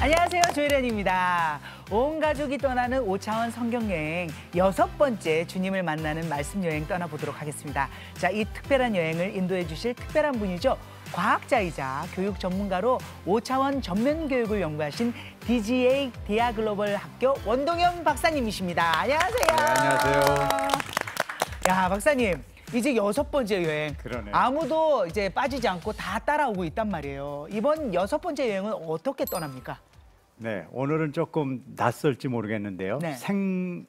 안녕하세요, 조혜련입니다. 온 가족이 떠나는 5차원 성경여행 6번째 주님을 만나는 말씀여행 떠나보도록 하겠습니다. 자, 이 특별한 여행을 인도해 주실 특별한 분이죠. 과학자이자 교육 전문가로 5차원 전면교육을 연구하신 DGA 디아글로벌 학교 원동현 박사님이십니다. 안녕하세요. 네, 안녕하세요. 야, 박사님. 이제 6번째 여행. 그러네. 아무도 이제 빠지지 않고 다 따라오고 있단 말이에요. 이번 6번째 여행은 어떻게 떠납니까? 네, 오늘은 조금 낯설지 모르겠는데요. 네.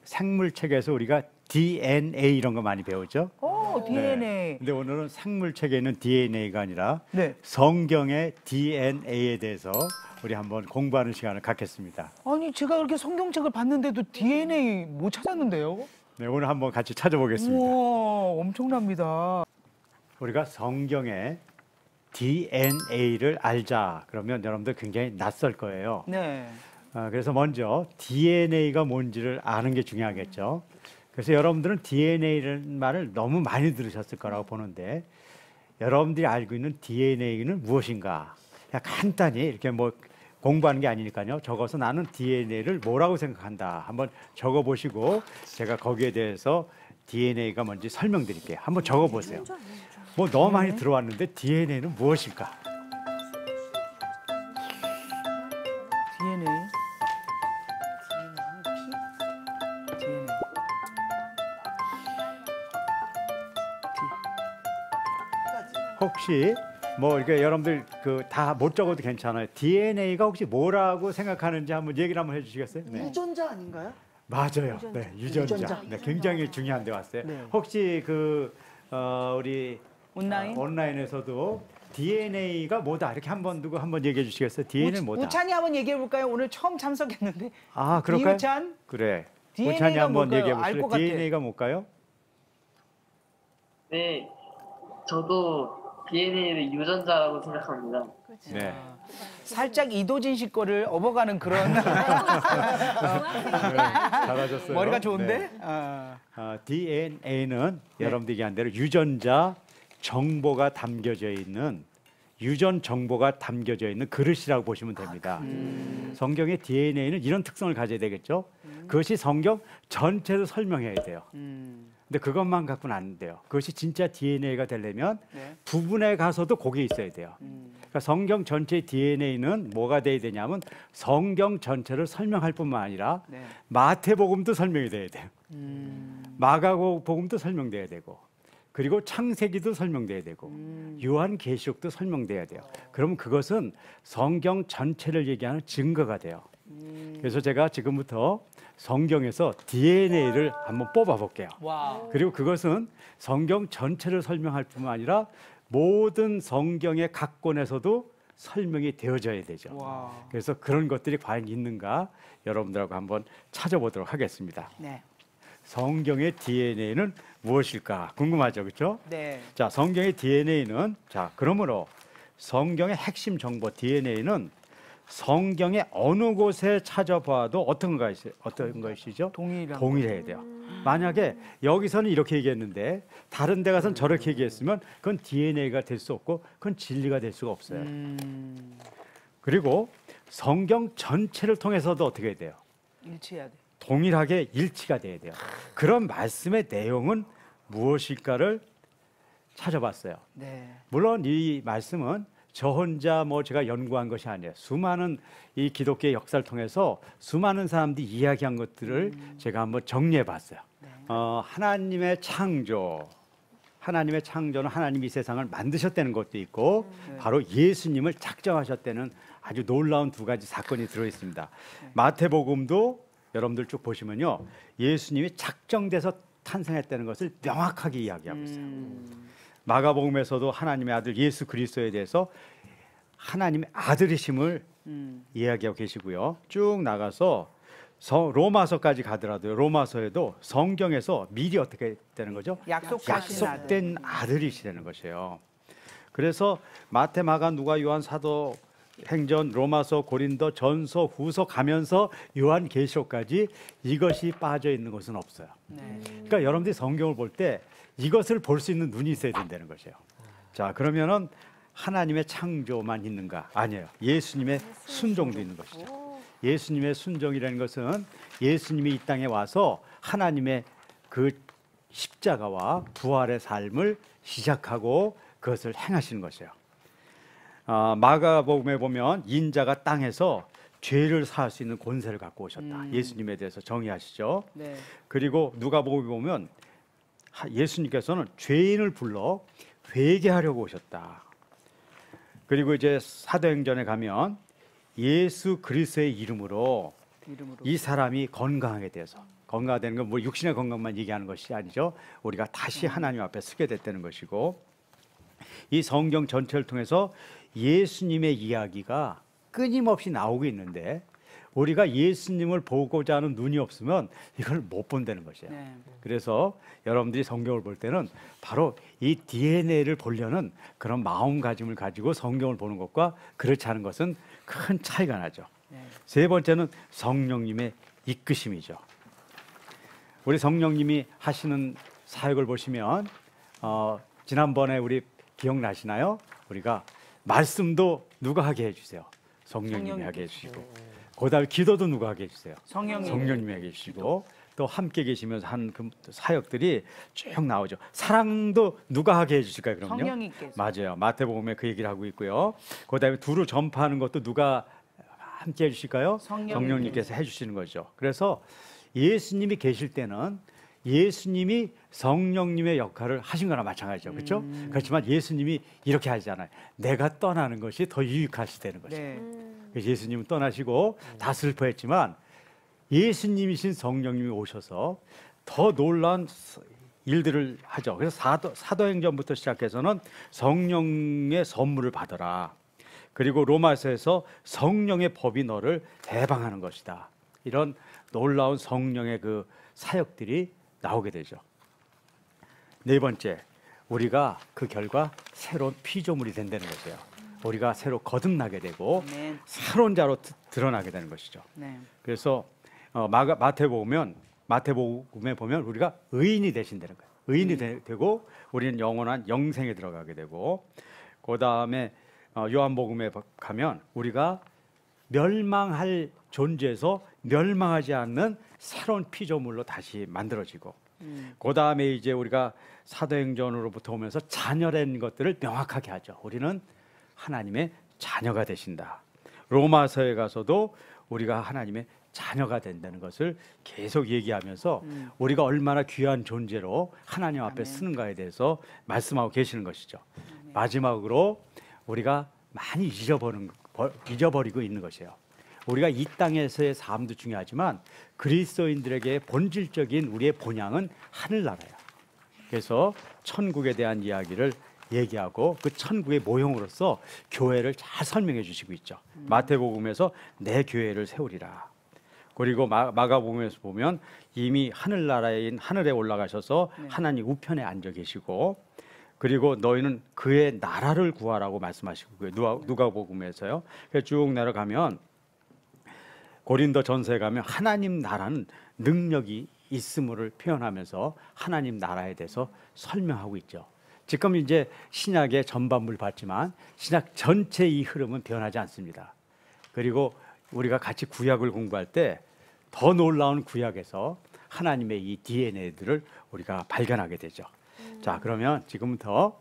생물책에서 우리가 DNA 이런 거 많이 배우죠. 오, DNA. 네. 근데 오늘은 생물책에 있는 DNA가 아니라 네. 성경의 DNA에 대해서 우리 한번 공부하는 시간을 갖겠습니다. 아니, 제가 그렇게 성경책을 봤는데도 DNA 못 찾았는데요? 네, 오늘 한번 같이 찾아보겠습니다. 우와, 엄청납니다. 우리가 성경의 DNA를 알자 그러면 여러분들 굉장히 낯설 거예요. 네. 그래서 먼저 DNA가 뭔지를 아는 게 중요하겠죠. 그래서 여러분들은 DNA라는 말을 너무 많이 들으셨을 거라고 보는데 여러분들이 알고 있는 DNA는 무엇인가? 그냥 간단히 이렇게 뭐 공부하는 게 아니니까요. 적어서 나는 DNA를 뭐라고 생각한다. 한번 적어보시고 제가 거기에 대해서 DNA가 뭔지 설명드릴게요. 한번 적어보세요. 뭐 너무 많이 들어왔는데 DNA는 무엇일까? DNA. DNA. 혹시 뭐 이렇게 여러분들 그 다 못 적어도 괜찮아요. DNA가 혹시 뭐라고 생각하는지 한번 얘기를 한번 해주시겠어요? 네. 유전자 아닌가요? 맞아요. 네, 유전자. 유전자. 네, 굉장히 중요한 데 왔어요. 네. 혹시 그 우리 온라인? 온라인에서도 DNA가 뭐다 이렇게 한번 누구 한번 얘기해 주시겠어요? DNA는 뭐다? 우찬이 한번 얘기해 볼까요? 오늘 처음 참석했는데. 아, 그럴까요? 이우찬? 그래. DNA가 우찬이 한번 뭘까요? 얘기해 알 보실래요? 것 같아. DNA가 뭘까요? 네, 저도 DNA를 유전자라고 생각합니다. 네. 살짝 이도진 씨 거를 업어가는 그런 잘하셨어요. 머리가 좋은데? 네. DNA는 여러분들이 얘기한 대로 유전자 정보가 담겨져 있는 유전 정보가 담겨져 있는 그릇이라고 보시면 됩니다. 성경의 DNA는 이런 특성을 가져야 되겠죠. 그것이 성경 전체를 설명해야 돼요. 근데 그것만 갖고는 안 돼요. 그것이 진짜 DNA가 되려면 네. 부분에 가서도 거기에 있어야 돼요. 그러니까 성경 전체의 DNA는 뭐가 돼야 되냐면 성경 전체를 설명할 뿐만 아니라 네. 마태복음도 설명이 돼야 돼요. 마가복음도 설명돼야 되고 그리고 창세기도 설명돼야 되고 요한계시록도 설명돼야 돼요. 그러면 그것은 성경 전체를 얘기하는 증거가 돼요. 그래서 제가 지금부터 성경에서 DNA를 한번 뽑아볼게요. 와. 그리고 그것은 성경 전체를 설명할 뿐만 아니라 모든 성경의 각 권에서도 설명이 되어져야 되죠. 와. 그래서 그런 것들이 과연 있는가 여러분들하고 한번 찾아보도록 하겠습니다. 네. 성경의 DNA는 무엇일까 궁금하죠, 그렇죠? 네. 자, 성경의 DNA는 자, 그러므로 성경의 핵심 정보 DNA는 성경의 어느 곳에 찾아봐도 어떤 것이죠? 동일해야 돼요. 만약에 여기서는 이렇게 얘기했는데 다른 데 가서는 저렇게 얘기했으면 그건 DNA가 될 수 없고 그건 진리가 될 수가 없어요. 그리고 성경 전체를 통해서도 어떻게 해야 돼요? 일치해야 돼. 동일하게 일치가 돼야 돼요. 그런 말씀의 내용은 무엇일까를 찾아봤어요. 네. 물론 이 말씀은 저 혼자 뭐 제가 연구한 것이 아니에요. 수많은 이 기독교의 역사를 통해서 수많은 사람들이 이야기한 것들을 제가 한번 정리해 봤어요. 하나님의 창조는 하나님이 이 세상을 만드셨다는 것도 있고 바로 예수님을 작정하셨다는 아주 놀라운 두 가지 사건이 들어 있습니다. 마태복음도 여러분들 쭉 보시면요. 예수님이 작정돼서 탄생했다는 것을 명확하게 이야기하고 있어요. 마가복음에서도 하나님의 아들 예수 그리스도에 대해서 하나님의 아들이심을 이야기하고 계시고요. 쭉 나가서 로마서까지 가더라도요. 로마서에도 성경에서 미리 어떻게 되는 거죠? 약속된 아들이시라는 것이에요. 그래서 마태, 마가, 누가, 요한, 사도 행전, 로마서, 고린도, 전서, 후서 가면서 요한계시록까지 이것이 빠져 있는 것은 없어요. 네. 그러니까 여러분들이 성경을 볼 때 이것을 볼 수 있는 눈이 있어야 된다는 것이에요. 자, 그러면은 하나님의 창조만 있는가? 아니에요. 예수님의 순종도 있는 것이죠. 예수님의 순종이라는 것은 예수님이 이 땅에 와서 하나님의 그 십자가와 부활의 삶을 시작하고 그것을 행하시는 것이에요. 마가복음에 보면 인자가 땅에서 죄를 사할 수 있는 권세를 갖고 오셨다. 예수님에 대해서 정의하시죠. 네. 그리고 누가복음에 보면 예수님께서는 죄인을 불러 회개하려고 오셨다. 그리고 이제 사도행전에 가면 예수 그리스도의 이름으로 이 사람이 건강하게 돼서, 건강하다는 건 뭐 육신의 건강만 얘기하는 것이 아니죠. 우리가 다시 하나님 앞에 서게 됐다는 것이고, 이 성경 전체를 통해서 예수님의 이야기가 끊임없이 나오고 있는데 우리가 예수님을 보고자 하는 눈이 없으면 이걸 못 본다는 것이에요. 네. 그래서 여러분들이 성경을 볼 때는 바로 이 DNA를 보려는 그런 마음가짐을 가지고 성경을 보는 것과 그렇지 않은 것은 큰 차이가 나죠. 네. 세 번째는 성령님의 이끄심이죠. 우리 성령님이 하시는 사역을 보시면 지난번에 우리 기억나시나요? 우리가 말씀도 누가 하게 해주세요? 성령님이 하게 해주시고, 그다음에 기도도 누가 하게 해주세요? 성령님이 하게 해주시고, 또 함께 계시면서 한 그 사역들이 쭉 나오죠. 사랑도 누가 하게 해주실까요? 그럼요. 성령님께서. 맞아요. 마태복음에 그 얘기를 하고 있고요. 그다음에 두루 전파하는 것도 누가 함께 해주실까요? 성령님께서 해주시는 거죠. 그래서 예수님이 계실 때는 예수님이 성령님의 역할을 하신 거나 마찬가지죠. 그렇죠? 그렇지만 예수님이 이렇게 하잖아요. 내가 떠나는 것이 더 유익하시다는 것이죠. 네. 그래서 예수님은 떠나시고 다 슬퍼했지만 예수님이신 성령님이 오셔서 더 놀라운 일들을 하죠. 그래서 사도행전부터 시작해서는 성령의 선물을 받아라. 그리고 로마서에서 성령의 법이 너를 해방하는 것이다. 이런 놀라운 성령의 그 사역들이 나오게 되죠. 네 번째, 우리가 그 결과 새로운 피조물이 된다는 거죠. 우리가 새로 거듭나게 되고 아멘. 새로운 자로 드러나게 되는 것이죠. 네. 그래서 마태복음에 보면 우리가 의인이 되신다는 거예요. 의인이 되고 우리는 영원한 영생에 들어가게 되고, 그 다음에 요한복음에 가면 우리가 멸망할 존재에서 멸망하지 않는 새로운 피조물로 다시 만들어지고, 그 다음에 이제 우리가 사도행전으로부터 오면서 자녀된 것들을 명확하게 하죠. 우리는 하나님의 자녀가 되신다. 로마서에 가서도 우리가 하나님의 자녀가 된다는 것을 계속 얘기하면서 우리가 얼마나 귀한 존재로 하나님 앞에 쓰는가에 대해서 말씀하고 계시는 것이죠. 마지막으로 우리가 많이 잊어버리고 있는 것이에요. 우리가 이 땅에서의 삶도 중요하지만 그리스도인들에게 본질적인 우리의 본향은 하늘나라예요. 그래서 천국에 대한 이야기를 얘기하고 그 천국의 모형으로서 교회를 잘 설명해 주시고 있죠. 마태복음에서 내 교회를 세우리라. 그리고 마가복음에서 보면 이미 하늘나라인 하늘에 올라가셔서 하나님 우편에 앉아 계시고, 그리고 너희는 그의 나라를 구하라고 말씀하시고, 누가복음에서요. 그래서 쭉 내려가면 고린도전서에 가면 하나님 나라는 능력이 있음을 표현하면서 하나님 나라에 대해서 설명하고 있죠. 지금 이제 신약의 전반부를 봤지만 신약 전체 이 흐름은 변하지 않습니다. 그리고 우리가 같이 구약을 공부할 때 더 놀라운 구약에서 하나님의 이 DNA들을 우리가 발견하게 되죠. 자, 그러면 지금부터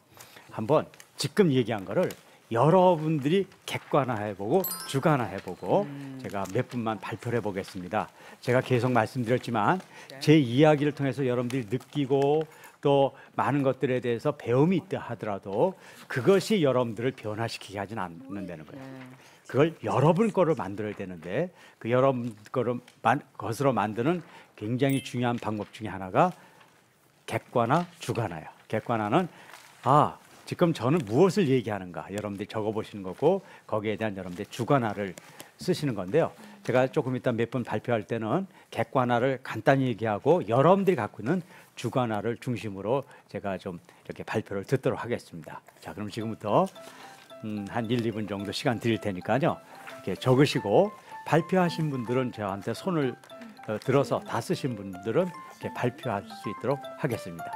한번 지금 얘기한 거를 여러분들이 객관화해보고 주관화해보고 제가 몇 분만 발표를 해보겠습니다. 제가 계속 말씀드렸지만 제 이야기를 통해서 여러분들이 느끼고 또 많은 것들에 대해서 배움이 있다 하더라도 그것이 여러분들을 변화시키게 하지는 않는다는 거예요. 그걸 여러분 거로 만들어야 되는데 그 여러분 것으로 만드는 굉장히 중요한 방법 중에 하나가 객관화, 주관화예요. 객관화는 지금 저는 무엇을 얘기하는가 여러분들이 적어보시는 거고 거기에 대한 여러분들의 주관화를 쓰시는 건데요. 제가 조금 이따 몇 분 발표할 때는 객관화를 간단히 얘기하고 여러분들이 갖고 있는 주관화를 중심으로 제가 좀 이렇게 발표를 듣도록 하겠습니다. 자, 그럼 지금부터 한 1, 2분 정도 시간 드릴 테니까요. 이렇게 적으시고 발표하신 분들은 저한테 손을 들어서 다 쓰신 분들은 이렇게 발표할 수 있도록 하겠습니다.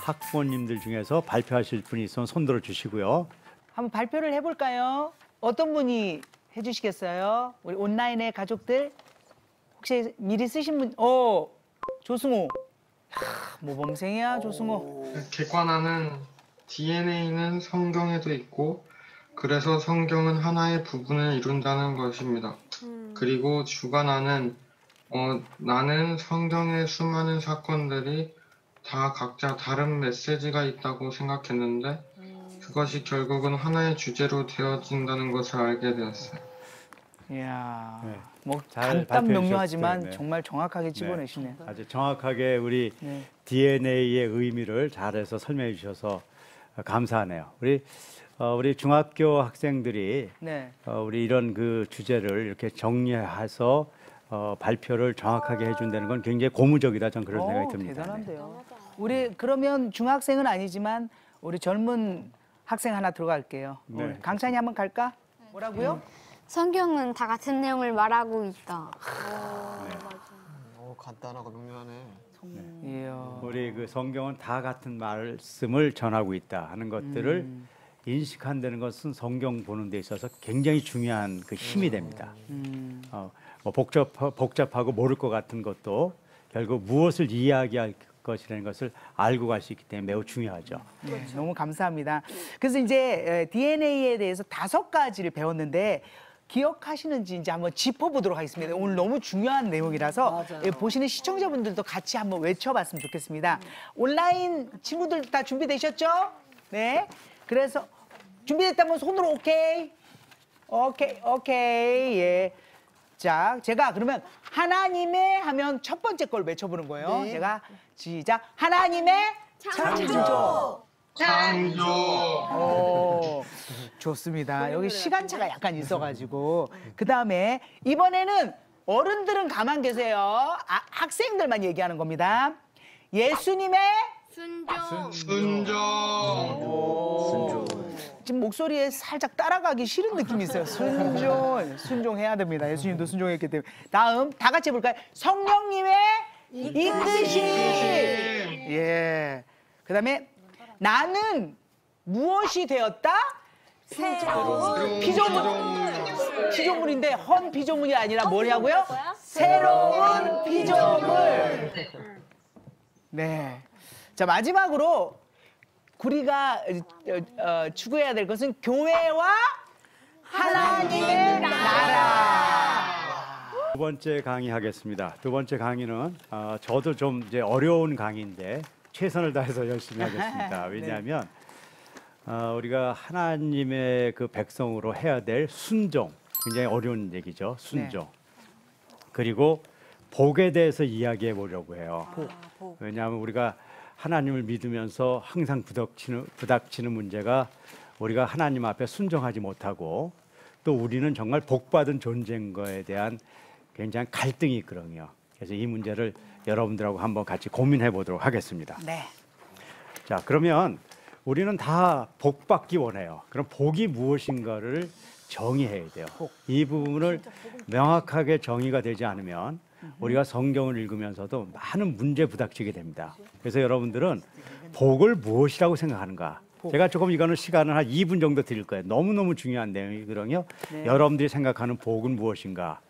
학부모님들 중에서 발표하실 분이 있으면 손들어 주시고요. 한번 발표를 해볼까요? 어떤 분이 해주시겠어요? 우리 온라인의 가족들 혹시 미리 쓰신 분? 조승호. 모범생이야 조승호. 객관화는 DNA는 성경에도 있고 그래서 성경은 하나의 부분을 이룬다는 것입니다. 그리고 주관화는 나는 성경의 수많은 사건들이 다 각자 다른 메시지가 있다고 생각했는데 그것이 결국은 하나의 주제로 되어진다는 것을 알게 되었어요. 이야, 네. 뭐 잘 간단 발표해 명료하지만 주셨어요. 네. 정말 정확하게 집어내시네요. 아주 정확하게 우리 네. DNA의 의미를 잘해서 설명해 주셔서 감사하네요. 우리 중학교 학생들이 네. 우리 이런 그 주제를 이렇게 정리해서 발표를 정확하게 해준다는 건 굉장히 고무적이다. 전 그런 생각이 듭니다. 대단한데요. 우리 그러면 중학생은 아니지만 우리 젊은 학생 하나 들어갈게요. 네. 우리 강찬이 한번 갈까? 뭐라고요? 성경은 다 같은 내용을 말하고 있다. 간단하고 명료하네. 이야. 우리 그 성경은 다 같은 말씀을 전하고 있다 하는 것들을 인식한다는 것은 성경 보는 데 있어서 굉장히 중요한 그 힘이 됩니다. 뭐 복잡하고 모를 것 같은 것도 결국 무엇을 이야기할 것이라는 것을 알고 갈 수 있기 때문에 매우 중요하죠. 네, 너무 감사합니다. 그래서 이제 DNA에 대해서 5가지를 배웠는데 기억하시는지 이제 한번 짚어보도록 하겠습니다. 오늘 너무 중요한 내용이라서 보시는 시청자분들도 같이 한번 외쳐봤으면 좋겠습니다. 온라인 친구들 다 준비되셨죠? 네. 그래서 준비됐다면 손으로 오케이. 오케이. 예. 자, 제가 그러면 하나님의 하면 첫 번째 걸 외쳐보는 거예요. 제가 시작. 하나님의 창조. 창조. 좋습니다. 여기 시간차가 약간 있어가지고 그 다음에 이번에는 어른들은 가만 계세요. 학생들만 얘기하는 겁니다. 예수님의 순종. 지금 목소리에 살짝 따라가기 싫은 느낌이 있어요. 순종해야 됩니다. 예수님도 순종했기 때문에. 다음 다 같이 해볼까요? 성령님의 이끄심. 예. 그다음에 나는 무엇이 되었다? 새로운 피조물인데 헌 피조물이 아니라 뭐냐고요? 새로운 피조물. 네. 자, 마지막으로 우리가 추구해야 될 것은 교회와 하나님의 나라. 두 번째 강의 하겠습니다. 두 번째 강의는 저도 좀 이제 어려운 강의인데 최선을 다해서 열심히 하겠습니다. 왜냐하면 우리가 하나님의 그 백성으로 해야 될 순종, 굉장히 어려운 얘기죠. 순종. 그리고 복에 대해서 이야기해 보려고 해요. 왜냐하면 우리가 하나님을 믿으면서 항상 부닥치는 문제가 우리가 하나님 앞에 순종하지 못하고 또 우리는 정말 복받은 존재인 거에 대한 굉장히 갈등이 있거든요. 그래서 이 문제를 여러분들하고 한번 같이 고민해 보도록 하겠습니다. 네. 자, 그러면 우리는 다 복받기 원해요. 그럼 복이 무엇인가를 정의해야 돼요. 이 부분을 명확하게 정의가 되지 않으면 우리가 성경을 읽으면서도 많은 문제에 부닥치게 됩니다. 그래서 여러분들은 복을 무엇이라고 생각하는가? 제가 조금 이거는 시간을 한 2분 정도 드릴 거예요. 너무너무 중요한 내용이거든요. 여러분들이 생각하는 복은 무엇인가?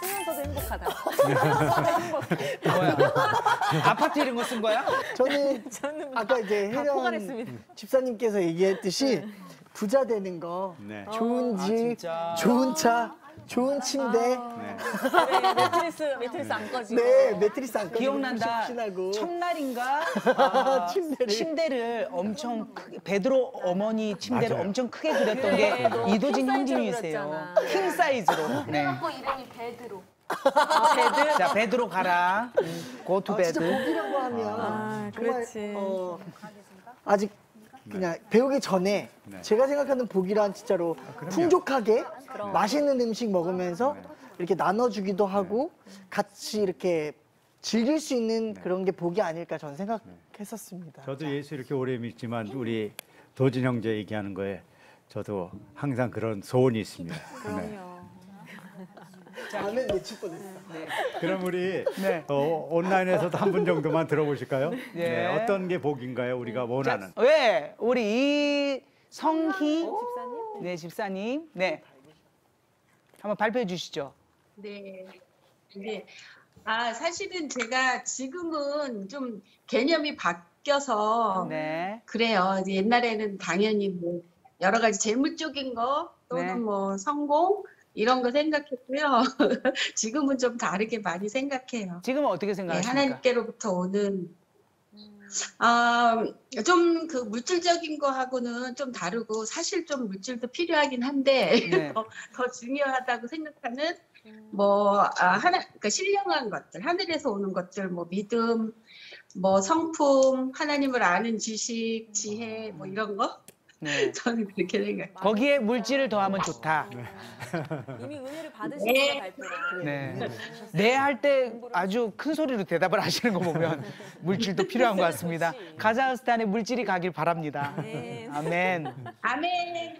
쓰면서도 행복하다. 뭐야? 아파트 이런 거 쓴 거야? 저는 아까 이제 다 혜련 포괄했습니다. 집사님께서 얘기했듯이 부자 되는 거, 네. 좋은 집, 진짜. 좋은 차, 좋은 침대, 네. 매트리스 안 꺼지고. 네 매트리스 안 꺼지고 기억난다. 푹신하고 첫날인가 침대를. 엄청 크게 베드로 어머니 침대를 맞아요. 엄청 크게 그렸던 게 이도진 형님이세요. 킹 사이즈로. 네. 아빠 이름이 베드로. 베드? 자, 베드로 가라. 고 투 진짜 베드. 복이라고 하면 아, 정말 그렇지. 아직 그냥 배우기 전에 네. 제가 생각하는 복이란 진짜로 풍족하게 맛있는 음식 먹으면서 이렇게 나눠주기도 하고 같이 이렇게 즐길 수 있는 그런 게 복이 아닐까 저는 생각했었습니다. 저도 예수 이렇게 오래 믿지만 우리 도진 형제 얘기하는 거에 저도 항상 그런 소원이 있습니다. 네. 아멘 외칠 뻔했어요. 그럼 우리 네. 온라인에서도 한 분 정도만 들어보실까요? 네. 어떤 게 복인가요? 우리가 원하는. 왜 우리 이성희 집사님? 네 집사님 네 한번 발표해 주시죠. 네. 네. 사실은 제가 지금은 좀 개념이 바뀌어서 네. 그래요. 이제 옛날에는 당연히 뭐 여러 가지 재물 쪽인 거 또는 네. 뭐 성공 이런 거 생각했고요. 지금은 좀 다르게 많이 생각해요. 지금은 어떻게 네, 생각하십니까? 하나님께로부터 오는 좀 그 물질적인 거하고는 좀 다르고 사실 좀 물질도 필요하긴 한데 네. 더 중요하다고 생각하는 그러니까 신령한 것들, 하늘에서 오는 것들, 뭐 믿음, 뭐 성품, 하나님을 아는 지식, 지혜, 뭐 이런 거 네. 저는 그렇게 생각해요. 거기에 물질을 더하면 좋다. 이미 은혜를 받으신 네. 거예요, 발표를. 네. 네 할 때 아주 큰 소리로 대답을 하시는 거 보면 물질도 필요한 것 같습니다. 카자흐스탄에 물질이 가길 바랍니다. 네. 아멘. 아멘.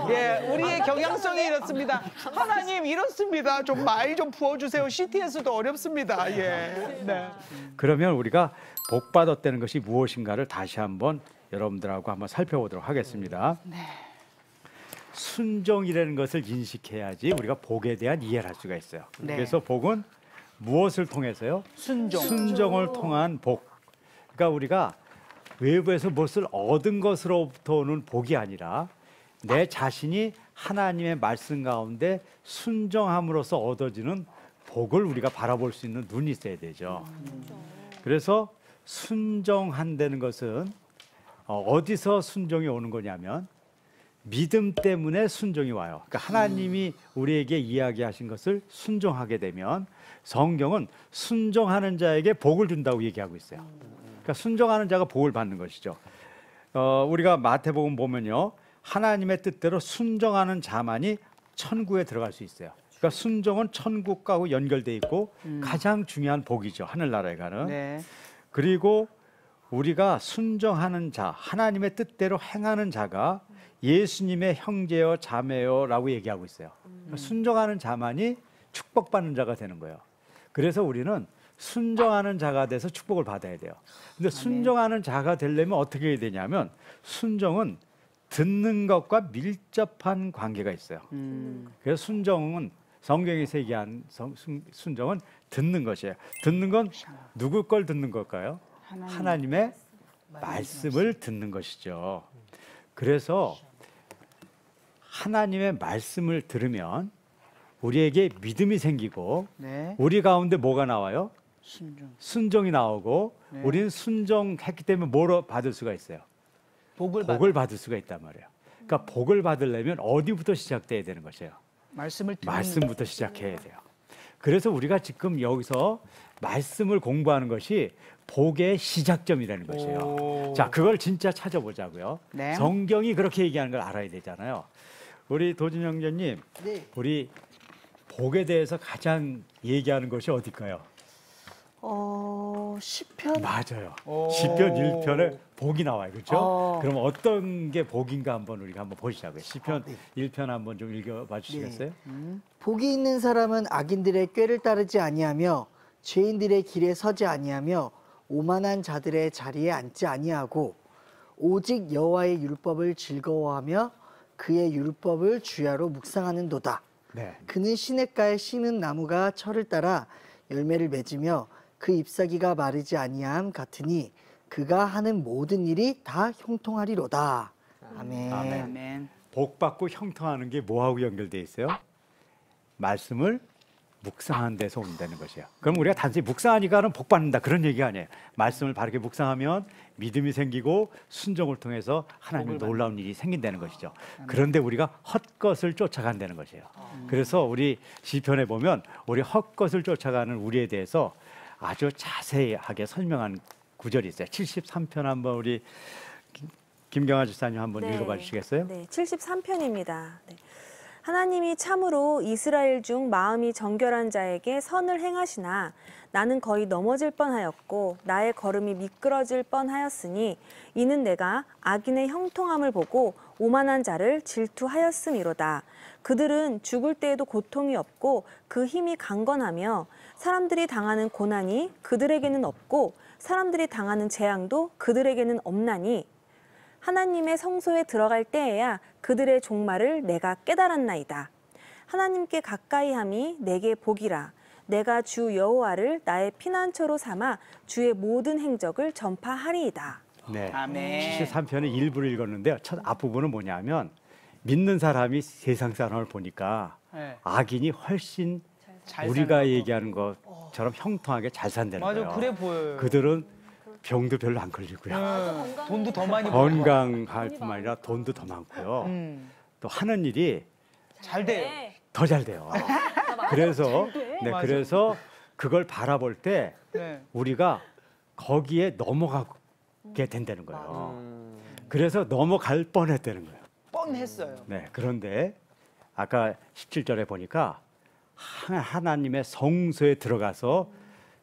예, 우리의 경향성이 이렇습니다. 하나님 이렇습니다. 좀 많이 좀 부어주세요. CTS도 어렵습니다. 예. 네. 그러면 우리가 복 받았다는 것이 무엇인가를 다시 한번 여러분들하고 한번 살펴보도록 하겠습니다. 순종이라는 것을 인식해야지 우리가 복에 대한 이해를 할 수가 있어요. 네. 그래서 복은 무엇을 통해서요? 순종. 순종을 통한 복. 그러니까 우리가 외부에서 무엇을 얻은 것으로부터 오는 복이 아니라 내 자신이 하나님의 말씀 가운데 순종함으로써 얻어지는 복을 우리가 바라볼 수 있는 눈이 있어야 되죠. 그래서 순종한다는 것은 어디서 순종이 오는 거냐면 믿음 때문에 순종이 와요. 그러니까 하나님이 우리에게 이야기하신 것을 순종하게 되면 성경은 순종하는 자에게 복을 준다고 얘기하고 있어요. 그러니까 순종하는 자가 복을 받는 것이죠. 우리가 마태복음 보면요, 하나님의 뜻대로 순종하는 자만이 천국에 들어갈 수 있어요. 그러니까 순종은 천국과 연결돼 있고 가장 중요한 복이죠. 하늘나라에 가는. 네. 그리고 우리가 순종하는 자, 하나님의 뜻대로 행하는 자가 예수님의 형제요 자매요라고 얘기하고 있어요. 그러니까 순종하는 자만이 축복받는 자가 되는 거예요. 그래서 우리는 순종하는 자가 돼서 축복을 받아야 돼요. 근데 순종하는 자가 되려면 어떻게 해야 되냐면 순종은 듣는 것과 밀접한 관계가 있어요. 그래서 순종은 성경에서 얘기한 순종은 듣는 것이에요. 듣는 건 누구 걸 듣는 걸까요? 하나님의 말씀을 듣는 것이죠. 그래서 하나님의 말씀을 들으면 우리에게 믿음이 생기고 네. 우리 가운데 뭐가 나와요? 순종. 순종이 나오고 네. 우리는 순종했기 때문에 뭐로 받을 수가 있어요? 복을 받을 수가 있단 말이에요. 그러니까 복을 받으려면 어디부터 시작돼야 되는 것이에요? 말씀을 듣는 말씀부터 시작해야 돼요. 그래서 우리가 지금 여기서 말씀을 공부하는 것이 복의 시작점이라는 것이에요. 오. 자, 그걸 진짜 찾아보자고요. 네. 성경이 그렇게 얘기하는 걸 알아야 되잖아요. 우리 도진 형제님, 네. 우리 복에 대해서 가장 얘기하는 것이 어딜까요? 시편. 맞아요. 오. 시편 1편에 복이 나와요. 그렇죠? 아. 그럼 어떤 게 복인가 한번 우리가 한번 보시자고요. 시편 네. 1편 한번 좀 읽어봐 주시겠어요? 복이 있는 사람은 악인들의 꾀를 따르지 아니하며 죄인들의 길에 서지 아니하며 오만한 자들의 자리에 앉지 아니하고 오직 여호와의 율법을 즐거워하며 그의 율법을 주야로 묵상하는도다. 네. 그는 시냇가에 심은 나무가 철을 따라 열매를 맺으며 그 잎사귀가 마르지 아니함 같으니 그가 하는 모든 일이 다 형통하리로다. 아멘. 아멘. 아멘. 복 받고 형통하는 게 뭐하고 연결돼 있어요? 말씀을 묵상하는 데서 온다는 것이에요. 그럼 우리가 단순히 묵상하니까는 복 받는다 그런 얘기 아니에요. 말씀을 바르게 묵상하면 믿음이 생기고 순종을 통해서 하나님의 놀라운 일이 생긴다는 것이죠. 그런데 우리가 헛것을 쫓아간다는 것이에요. 그래서 우리 시편에 보면 우리 헛것을 쫓아가는 우리에 대해서 아주 자세하게 설명한 구절이 있어요. 73편 한번 우리 김경아 집사님 한번 읽어봐 주시겠어요? 네, 73편입니다. 네. 하나님이 참으로 이스라엘 중 마음이 정결한 자에게 선을 행하시나 나는 거의 넘어질 뻔하였고 나의 걸음이 미끄러질 뻔하였으니 이는 내가 악인의 형통함을 보고 오만한 자를 질투하였음이로다. 그들은 죽을 때에도 고통이 없고 그 힘이 강건하며 사람들이 당하는 고난이 그들에게는 없고 사람들이 당하는 재앙도 그들에게는 없나니 하나님의 성소에 들어갈 때에야 그들의 종말을 내가 깨달았나이다. 하나님께 가까이함이 내게 복이라. 내가 주 여호와를 나의 피난처로 삼아 주의 모든 행적을 전파하리이다. 네. 아멘. 73편의 일부를 읽었는데요. 첫 앞부분은 뭐냐면 믿는 사람이 세상 사람을 보니까 네. 악인이 훨씬 잘 우리가 사는 얘기하는 것처럼 형통하게 잘 산다는 맞아, 거예요. 그래 보여요. 그들은 병도 별로 안 걸리고요. 돈도 더 많이 벌고. 건강할 뿐만 아니라 돈도 더 많고요. 또 하는 일이 잘 돼요. 더 잘 돼요. 그래서 네, 맞아. 그래서 그걸 바라볼 때 네. 우리가 거기에 넘어가게 된다는 거예요. 그래서 넘어갈 뻔했다는 거예요. 뻔했어요. 네, 그런데 아까 17절에 보니까 하나님의 성소에 들어가서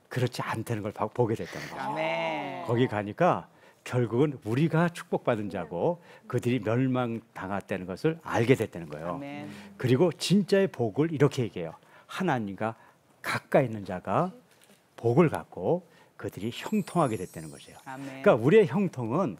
그렇지 않다는 걸 보게 됐다는 거예요. 아멘. 거기 가니까 결국은 우리가 축복받은 자고 그들이 멸망당했다는 것을 알게 됐다는 거예요. 아멘. 그리고 진짜의 복을 이렇게 얘기해요. 하나님과 가까이 있는 자가 복을 갖고 그들이 형통하게 됐다는 것이에요. 아멘. 그러니까 우리의 형통은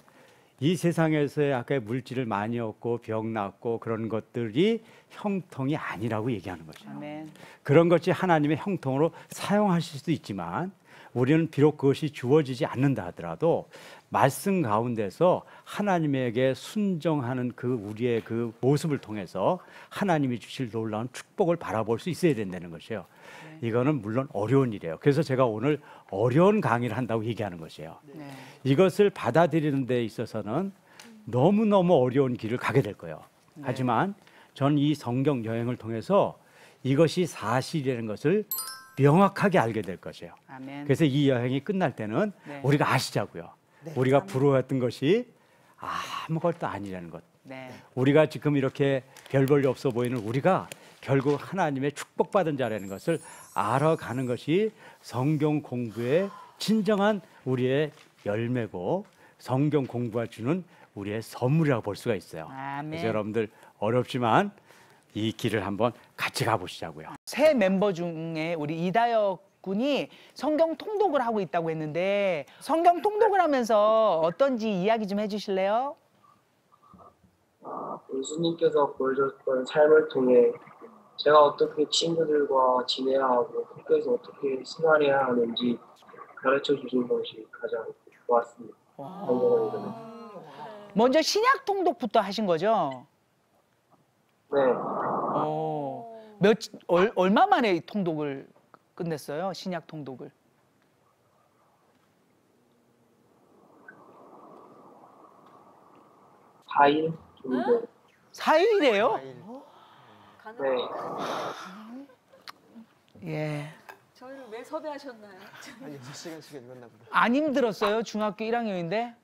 이 세상에서의 아까 물질을 많이 얻고 병 낫고 그런 것들이 형통이 아니라고 얘기하는 거죠. 아멘. 그런 것이 하나님의 형통으로 사용하실 수도 있지만 우리는 비록 그것이 주어지지 않는다 하더라도 말씀 가운데서 하나님에게 순종하는 그 우리의 그 모습을 통해서 하나님이 주실 놀라운 축복을 바라볼 수 있어야 된다는 것이에요. 이거는 물론 어려운 일이에요. 그래서 제가 오늘 어려운 강의를 한다고 얘기하는 것이에요. 네. 이것을 받아들이는 데 있어서는 너무너무 어려운 길을 가게 될 거예요. 하지만 전 이 성경 여행을 통해서 이것이 사실이라는 것을 명확하게 알게 될 것이에요. 아멘. 그래서 이 여행이 끝날 때는 네. 우리가 아시자고요. 우리가 부러워했던 것이 아무것도 아니라는 것. 네. 우리가 지금 이렇게 별 볼일 없어 보이는 우리가 결국 하나님의 축복받은 자라는 것을 알아가는 것이 성경 공부의 진정한 우리의 열매고 성경 공부가 주는 우리의 선물이라고 볼 수가 있어요. 아멘. 그래서 여러분들 어렵지만 이 길을 한번 같이 가보시자고요. 새 멤버 중에 우리 이다혁 군이 성경 통독을 하고 있다고 했는데 성경 통독을 하면서 어떤지 이야기 좀 해주실래요? 예수님께서 보여줬던 삶을 통해 제가 어떻게 친구들과 지내야 하고 학교에서 어떻게 생활해야 하는지 가르쳐 주신 것이 가장 좋았습니다. 성경을 읽으면서. 먼저 신약 통독부터 하신 거죠? 네, 얼마 만에 이 통독을 끝냈어요? 신약 통독을? 4일 정도. 4일이에요? 네, 예. 저희를 왜 섭외하셨나요? 한 6시간씩 읽었나 보다. 안 힘들었어요? 중학교 1학년인데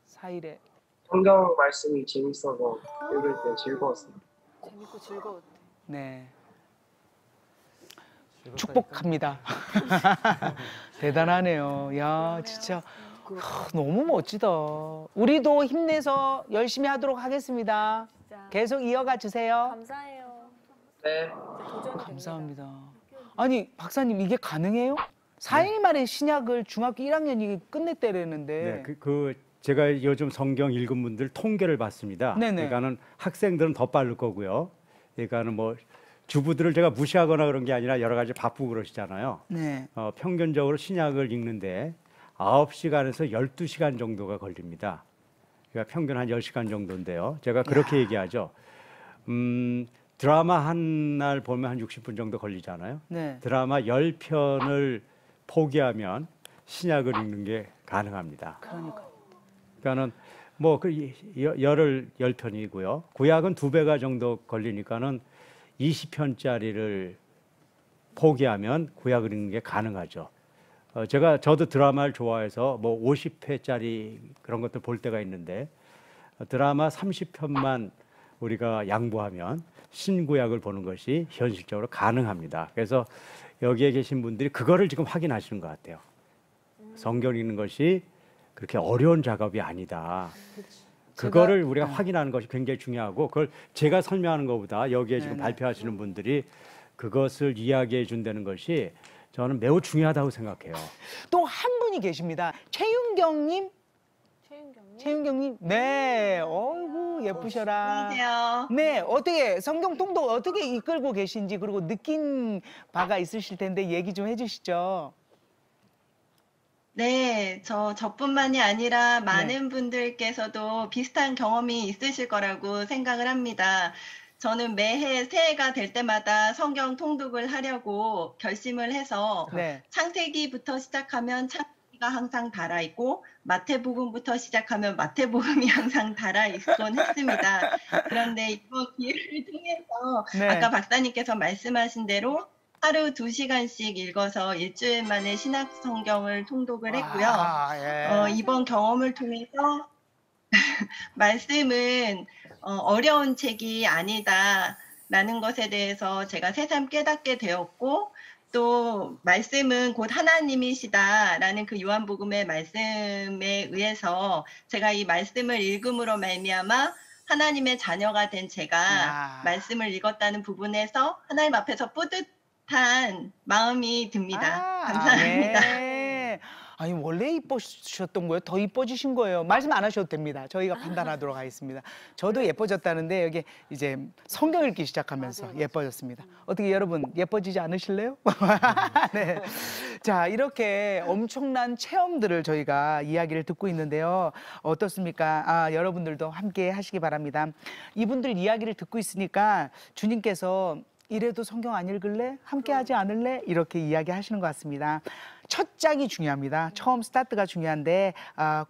4일에. 성경 말씀이 재밌어서 읽을 때 즐거웠습니다. 재밌고 즐거웠대. 네. 축복합니다. 대단하네요. 야, 진짜 너무 멋지다. 우리도 힘내서 열심히 하도록 하겠습니다. 진짜. 계속 이어가 주세요. 감사해요. 네, 도전이 감사합니다. 아니, 박사님 이게 가능해요? 4일 만에 신약을 중학교 1학년이 끝냈대라는데. 네, 제가 요즘 성경 읽은 분들 통계를 봤습니다. 네네. 그러니까는 학생들은 더 빠를 거고요. 그러니까는 뭐 주부들을 제가 무시하거나 그런 게 아니라 여러 가지 바쁘고 그러시잖아요. 네. 평균적으로 신약을 읽는데 9시간에서 12시간 정도가 걸립니다. 그러니까 평균 한 10시간 정도인데요. 제가 그렇게 얘기하죠. 드라마 한 날 보면 한 60분 정도 걸리잖아요. 네. 드라마 10편을 포기하면 신약을 읽는 게 가능합니다. 그러니까는 뭐 열을 10편이고요. 구약은 2배가 정도 걸리니까는 20편짜리를 포기하면 구약을 읽는 게 가능하죠. 저도 드라마를 좋아해서 뭐 50회짜리 그런 것들 볼 때가 있는데 드라마 30편만 우리가 양보하면 신구약을 보는 것이 현실적으로 가능합니다. 그래서 여기에 계신 분들이 그거를 지금 확인하시는 것 같아요. 성경 읽는 것이 그렇게 어려운 작업이 아니다. 그거를 우리가 확인하는 것이 굉장히 중요하고 그걸 제가 설명하는 것보다 여기에 지금 발표하시는 분들이 그것을 이야기해 준다는 것이 저는 매우 중요하다고 생각해요. 또 한 분이 계십니다. 최윤경님. 최윤경님. 네. 어이구 예쁘셔라. 안녕하세요. 네. 어떻게 성경 통독 어떻게 이끌고 계신지 그리고 느낀 바가 있으실 텐데 얘기 좀 해주시죠. 네, 저뿐만이 아니라 많은 분들께서도 비슷한 경험이 있으실 거라고 생각을 합니다. 저는 매해 새해가 될 때마다 성경 통독을 하려고 결심을 해서 네. 창세기부터 시작하면 창세기가 항상 달아있고 마태복음부터 시작하면 마태복음이 항상 달아있곤 했습니다. 그런데 이번 기회를 통해서 네. 아까 박사님께서 말씀하신 대로 하루 2시간씩 읽어서 일주일 만에 신약 성경을 통독을 했고요. 이번 경험을 통해서 말씀은 어려운 책이 아니다라는 것에 대해서 제가 새삼 깨닫게 되었고 또 말씀은 곧 하나님이시다라는 그 요한복음의 말씀에 의해서 제가 이 말씀을 읽음으로 말미암아 하나님의 자녀가 된 제가 말씀을 읽었다는 부분에서 하나님 앞에서 뿌듯한 마음이 듭니다. 감사합니다. 네. 아니 원래 이뻐지셨던 거예요? 더 이뻐지신 거예요? 말씀 안 하셔도 됩니다. 저희가 판단하도록 하겠습니다. 저도 예뻐졌다는데 여기 이제 성경 읽기 시작하면서 예뻐졌습니다. 어떻게 여러분 예뻐지지 않으실래요? 네. 자 이렇게 엄청난 체험들을 저희가 이야기를 듣고 있는데요. 어떻습니까? 여러분들도 함께 하시기 바랍니다. 이분들 이야기를 듣고 있으니까 주님께서 이래도 성경 안 읽을래? 함께 하지 않을래? 이렇게 이야기하시는 것 같습니다. 첫 장이 중요합니다. 처음 스타트가 중요한데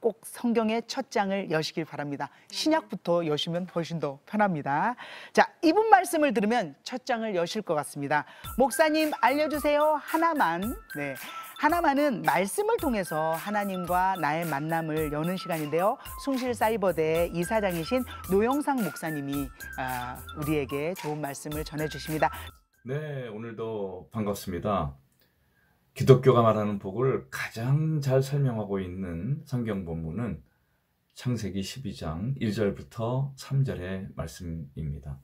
꼭 성경의 첫 장을 여시길 바랍니다. 신약부터 여시면 훨씬 더 편합니다. 자, 이분 말씀을 들으면 첫 장을 여실 것 같습니다. 목사님 알려주세요. 하나만. 네. 하나만은 말씀을 통해서 하나님과 나의 만남을 여는 시간인데요. 숭실사이버대 이사장이신 노영상 목사님이 우리에게 좋은 말씀을 전해주십니다. 네, 오늘도 반갑습니다. 기독교가 말하는 복을 가장 잘 설명하고 있는 성경 본문은 창세기 12장 1절부터 3절의 말씀입니다.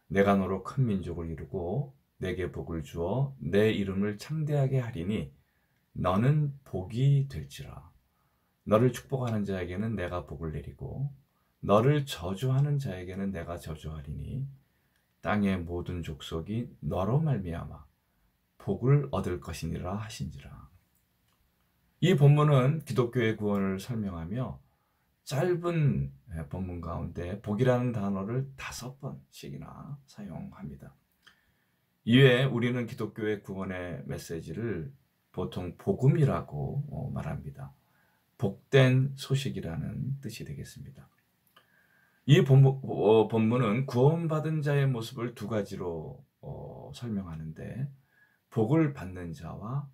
내가 너로 큰 민족을 이루고 내게 복을 주어 내 이름을 창대하게 하리니 너는 복이 될지라. 너를 축복하는 자에게는 내가 복을 내리고 너를 저주하는 자에게는 내가 저주하리니 땅의 모든 족속이 너로 말미암아 복을 얻을 것이니라 하신지라. 이 본문은 기독교의 구원을 설명하며 짧은 본문 가운데 복이라는 단어를 5번씩이나 사용합니다. 이외에 우리는 기독교의 구원의 메시지를 보통 복음이라고 말합니다. 복된 소식이라는 뜻이 되겠습니다. 이 본문은 구원받은 자의 모습을 2가지로 설명하는데 복을 받는 자와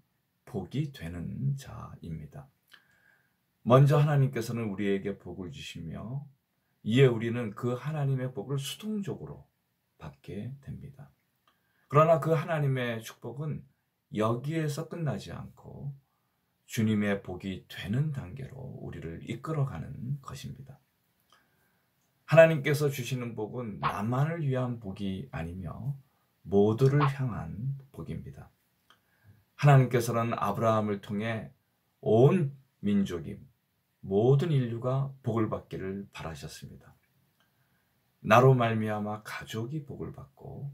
복이 되는 자입니다. 먼저 하나님께서는 우리에게 복을 주시며 이에 우리는 그 하나님의 복을 수동적으로 받게 됩니다. 그러나 그 하나님의 축복은 여기에서 끝나지 않고 주님의 복이 되는 단계로 우리를 이끌어가는 것입니다. 하나님께서 주시는 복은 나만을 위한 복이 아니며 모두를 향한 복입니다. 하나님께서는 아브라함을 통해 온 민족이 모든 인류가 복을 받기를 바라셨습니다. 나로 말미암아 가족이 복을 받고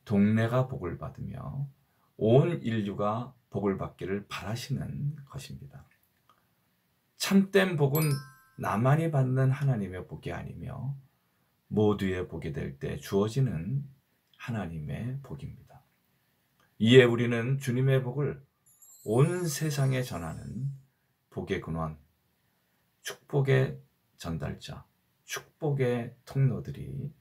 동네가 복을 받으며 온 인류가 복을 받기를 바라시는 것입니다. 참된 복은 나만이 받는 하나님의 복이 아니며 모두의 복이 될 때 주어지는 하나님의 복입니다. 이에 우리는 주님의 복을 온 세상에 전하는 복의 근원, 축복의 전달자, 축복의 통로들이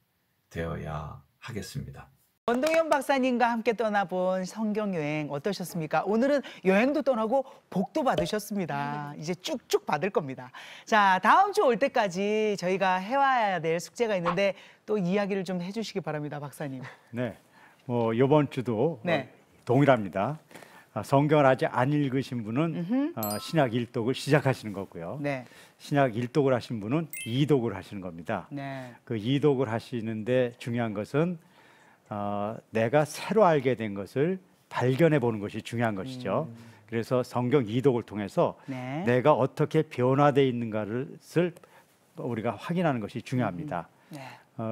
되어야 하겠습니다. 원동현 박사님과 함께 떠나본 성경 여행 어떠셨습니까? 오늘은 여행도 떠나고 복도 받으셨습니다. 이제 쭉쭉 받을 겁니다. 자, 다음 주 올 때까지 저희가 해와야 될 숙제가 있는데 또 이야기를 좀 해주시기 바랍니다, 박사님. 네, 뭐 이번 주도 네. 동일합니다. 성경을 아직 안 읽으신 분은 신약 1독을 시작하시는 거고요. 네. 신약 1독을 하신 분은 2독을 하시는 겁니다. 네. 그 2독을 하시는데 중요한 것은 내가 새로 알게 된 것을 발견해 보는 것이 중요한 것이죠. 그래서 성경 2독을 통해서 네. 내가 어떻게 변화되어 있는가를 우리가 확인하는 것이 중요합니다. 네.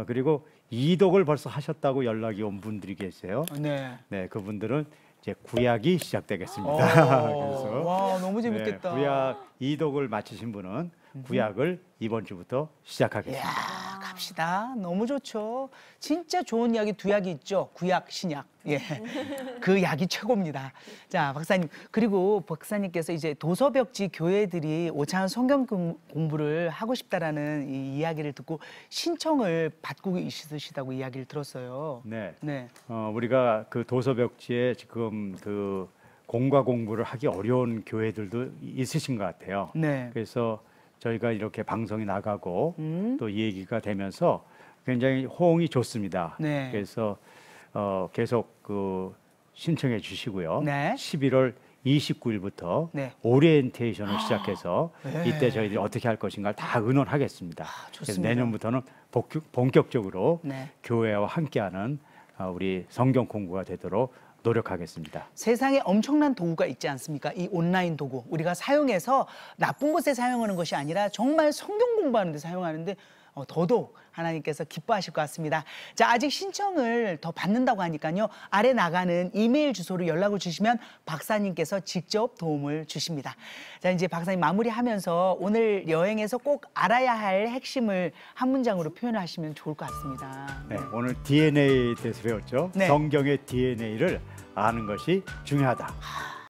그리고 2독을 벌써 하셨다고 연락이 온 분들이 계세요. 네. 네, 그분들은 이제 구약이 시작되겠습니다. 그래서 와, 너무 재밌겠다. 네, 구약 2독을 마치신 분은 구약을 이번 주부터 시작하겠습니다. 이야, 갑시다. 너무 좋죠. 진짜 좋은 이야기 두 약이 있죠. 구약, 신약. 예, 그 약이 최고입니다. 자, 박사님. 그리고 박사님께서 이제 도서벽지 교회들이 오차원 성경 공부를 하고 싶다라는 이 이야기를 듣고 신청을 받고 있으시다고 이야기를 들었어요. 네. 네. 우리가 그 도서벽지에 지금 그 공과 공부를 하기 어려운 교회들도 있으신 것 같아요. 네. 그래서 저희가 이렇게 방송이 나가고 또 이 얘기가 되면서 굉장히 호응이 좋습니다. 네. 그래서 계속 그 신청해 주시고요. 네. 11월 29일부터 네. 오리엔테이션을 시작해서 네. 이때 저희들이 어떻게 할 것인가를 다 의논하겠습니다. 그래서 좋습니다. 내년부터는 본격적으로 네. 교회와 함께하는 우리 성경 공부가 되도록 노력하겠습니다. 세상에 엄청난 도구가 있지 않습니까? 이 온라인 도구. 우리가 사용해서 나쁜 곳에 사용하는 것이 아니라 정말 성경 공부하는 데 사용하는데 더더욱 하나님께서 기뻐하실 것 같습니다. 자, 아직 신청을 더 받는다고 하니까요. 아래 나가는 이메일 주소로 연락을 주시면 박사님께서 직접 도움을 주십니다. 자, 이제 박사님 마무리하면서 오늘 여행에서 꼭 알아야 할 핵심을 한 문장으로 표현하시면 좋을 것 같습니다. 네, 오늘 DNA에 대해서 배웠죠. 네. 성경의 DNA를 아는 것이 중요하다.